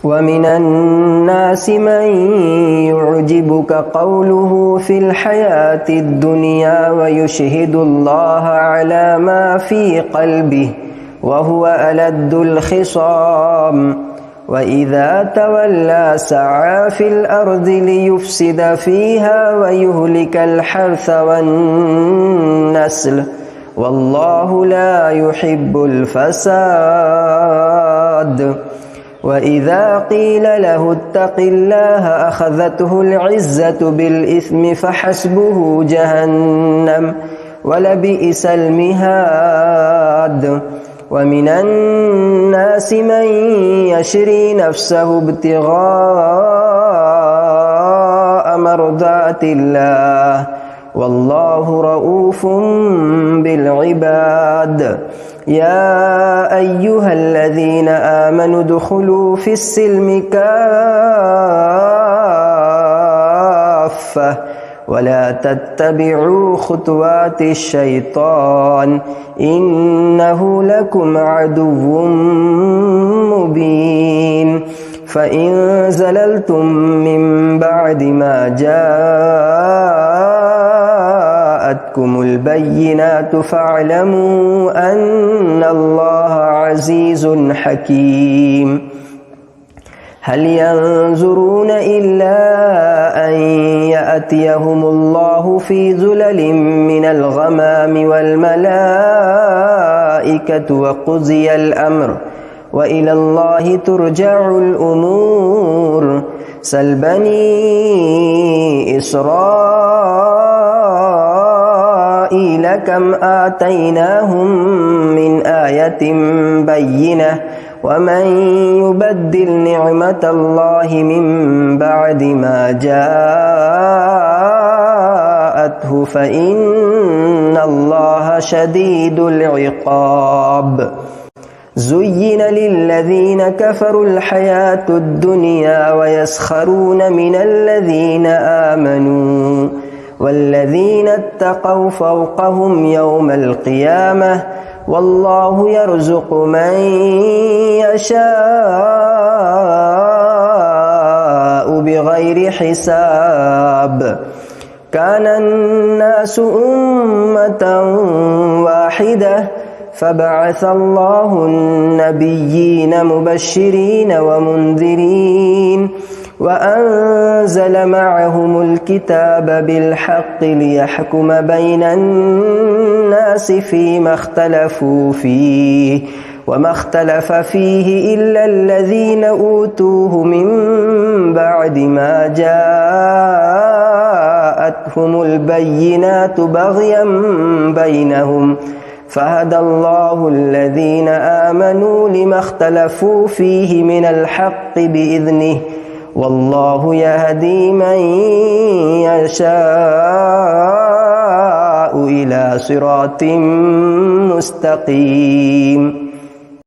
ومن الناس من يعجبك قوله في الحياة الدنيا ويشهد الله على ما في قلبه وهو ألد الخصام وإذا تولى سعى في الأرض ليفسد فيها ويهلك الحرث والنسل والله لا يحب الفساد. وإذا قيل له اتق الله أخذته العزة بالإثم فحسبه جهنم ولبئس المهاد. ومن الناس من يشري نفسه ابتغاء مرضات الله والله رؤوف بالعباد. يا أيها الذين آمنوا ادخلوا في السلم كافة ولا تتبعوا خطوات الشيطان إنه لكم عدو مبين. فإن زللتم من بعد ما جاءتكم البينات فاعلموا أن الله عزيز حكيم. هل ينظرون إلا أن يأتيهم الله في ظلل من الغمام والملائكة وقضي الأمر وإلى الله ترجع الأمور. سل بني إسرائيل كم آتيناهم من آية بينة ومن يبدل نعمة الله من بعد ما جاءته فإن الله شديد العقاب. زين للذين كفروا الحياة الدنيا ويسخرون من الذين آمنوا والذين اتقوا فوقهم يوم القيامة والله يرزق من يشاء بغير حساب. كان الناس أمة واحدة فبعث الله النبيين مبشرين ومنذرين وأنزل معهم الكتاب بالحق ليحكم بين الناس فيما اختلفوا فيه وما اختلف فيه إلا الذين أوتوه من بعد ما جاءتهم البينات بغيا بينهم فهدى الله الذين آمنوا لما اختلفوا فيه من الحق بإذنه والله يهدي من يشاء إلى صراط مستقيم.